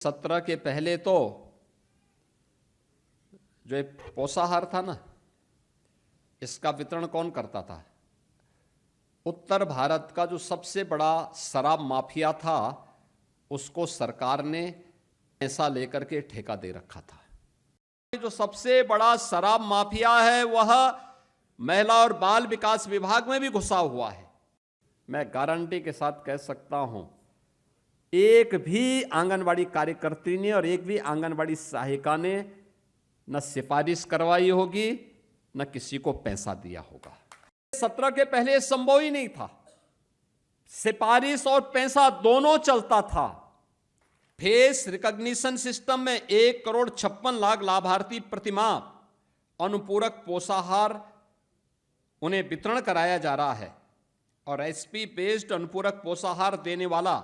17 के पहले तो जो एक पोषाहार था ना, इसका वितरण कौन करता था? उत्तर भारत का जो सबसे बड़ा शराब माफिया था, उसको सरकार ने पैसा लेकर के ठेका दे रखा था। जो सबसे बड़ा शराब माफिया है वह महिला और बाल विकास विभाग में भी घुसा हुआ है। मैं गारंटी के साथ कह सकता हूं, एक भी आंगनवाड़ी कार्यकर्त्री ने और एक भी आंगनवाड़ी सहायिका ने न सिफारिश करवाई होगी, न किसी को पैसा दिया होगा। 17 के पहले संभव ही नहीं था। सिफारिश और पैसा दोनों चलता था। फेस रिकॉग्निशन सिस्टम में 1,56,00,000 लाभार्थी प्रतिमाह अनुपूरक पोषाहार उन्हें वितरण कराया जा रहा है और एसपी बेस्ड अनुपूरक पोषाहार देने वाला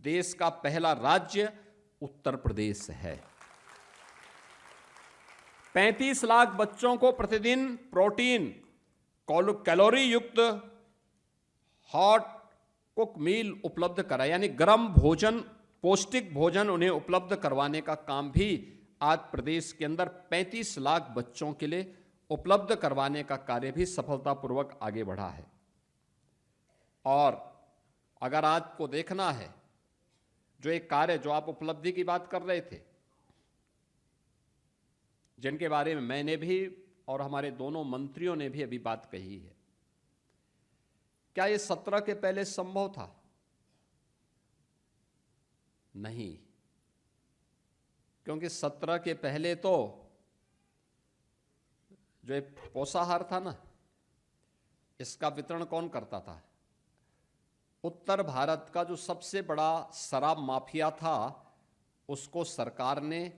देश का पहला राज्य उत्तर प्रदेश है। 35 लाख बच्चों को प्रतिदिन प्रोटीन कैलोरी युक्त हॉट कुक मील उपलब्ध कराया, यानी गर्म भोजन, पौष्टिक भोजन उन्हें उपलब्ध करवाने का काम भी आज प्रदेश के अंदर 35 लाख बच्चों के लिए उपलब्ध करवाने का कार्य भी सफलतापूर्वक आगे बढ़ा है। और अगर आज को देखना है, जो एक कार्य, जो आप उपलब्धि की बात कर रहे थे, जिनके बारे में मैंने भी और हमारे दोनों मंत्रियों ने भी अभी बात कही है, क्या ये 17 के पहले संभव था? नहीं, क्योंकि 17 के पहले तो जो एक पोषाहार था ना, इसका वितरण कौन करता था? उत्तर भारत का जो सबसे बड़ा शराब माफिया था, उसको सरकार ने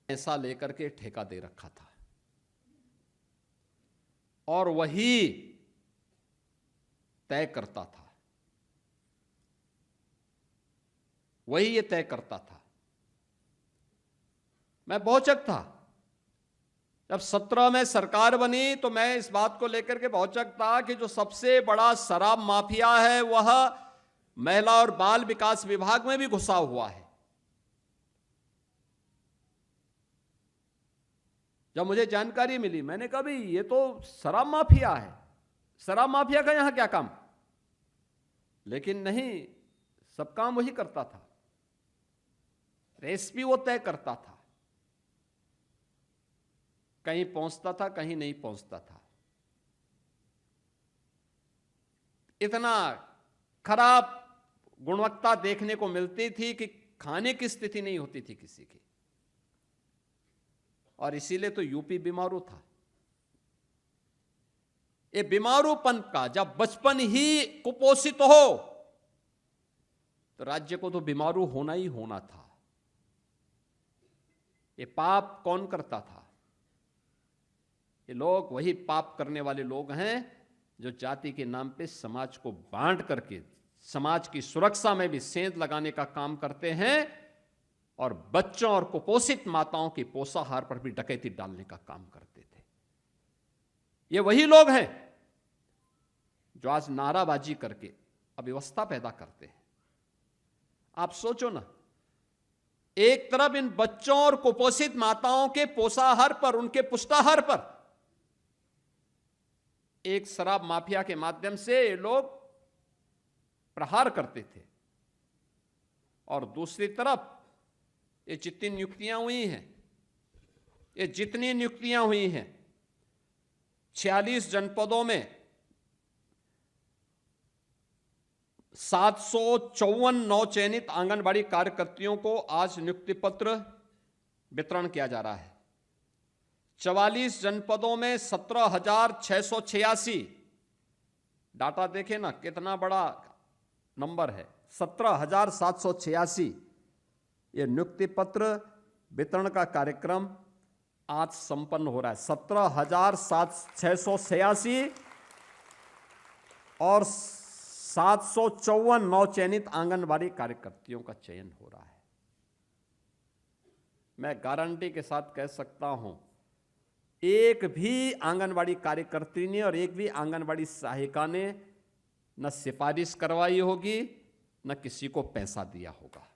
पैसा लेकर के ठेका दे रखा था और वही तय करता था, वही ये तय करता था। मैं बहुचक था जब 17 में सरकार बनी, तो मैं इस बात को लेकर के बहुचक था कि जो सबसे बड़ा शराब माफिया है वह महिला और बाल विकास विभाग में भी घुसा हुआ है। जब मुझे जानकारी मिली, मैंने कहा भाई ये तो शराब माफिया है, शराब माफिया का यहां क्या काम? लेकिन नहीं, सब काम वही करता था, रेसिपी वो तय करता था, कहीं पहुंचता था, कहीं नहीं पहुंचता था। इतना खराब गुणवत्ता देखने को मिलती थी कि खाने की स्थिति नहीं होती थी किसी की, और इसीलिए तो यूपी बीमारू था। ये बीमारूपन का जब बचपन ही कुपोषित हो तो राज्य को तो बीमारू होना ही होना था। ये पाप कौन करता था? ये लोग, वही पाप करने वाले लोग हैं जो जाति के नाम पे समाज को बांट करके समाज की सुरक्षा में भी सेंध लगाने का काम करते हैं और बच्चों और कुपोषित माताओं की पोषाहार पर भी डकैती डालने का काम करते थे। ये वही लोग हैं जो आज नाराबाजी करके अव्यवस्था पैदा करते हैं। आप सोचो ना, एक तरफ इन बच्चों और कुपोषित माताओं के पोषाहार पर, उनके पुष्टाहार पर एक शराब माफिया के माध्यम से ये लोग प्रहार करते थे, और दूसरी तरफ ये जितनी नियुक्तियां हुई हैं, ये जितनी नियुक्तियां हुई हैं, 46 जनपदों में 754 नवचयनित आंगनबाड़ी कार्यकर्तियों को आज नियुक्ति पत्र वितरण किया जा रहा है। 44 जनपदों में 17,686, डाटा देखें ना कितना बड़ा नंबर है, 17,786 ये नियुक्ति पत्र वितरण का कार्यक्रम आज संपन्न हो रहा है। 17,686 और 754 नवचयनित आंगनबाड़ी कार्यकर्तियों का चयन हो रहा है। मैं गारंटी के साथ कह सकता हूं, एक भी आंगनबाड़ी कार्यकर्त्री ने और एक भी आंगनबाड़ी सहायिका ने न सिफारिश करवाई होगी, न किसी को पैसा दिया होगा।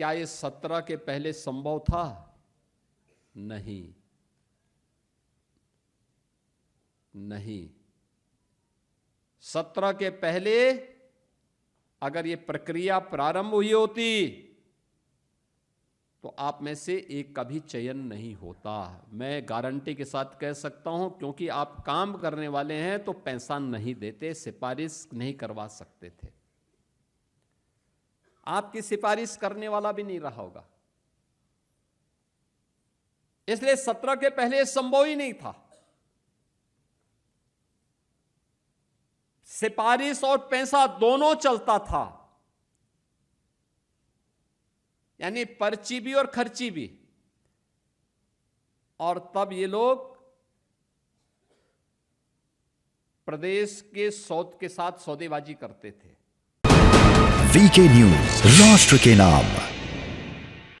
क्या ये 17 के पहले संभव था? नहीं, नहीं। 17 के पहले अगर ये प्रक्रिया प्रारंभ हुई होती तो आप में से एक का भी चयन नहीं होता। मैं गारंटी के साथ कह सकता हूं, क्योंकि आप काम करने वाले हैं तो पैसा नहीं देते, सिफारिश नहीं करवा सकते थे। आपकी सिफारिश करने वाला भी नहीं रहा होगा, इसलिए 17 के पहले संभव ही नहीं था। सिफारिश और पैसा दोनों चलता था, यानी पर्ची भी और खर्ची भी। और तब ये लोग प्रदेश के के साथ सौदेबाजी करते थे। वीके न्यूज, राष्ट्र के नाम।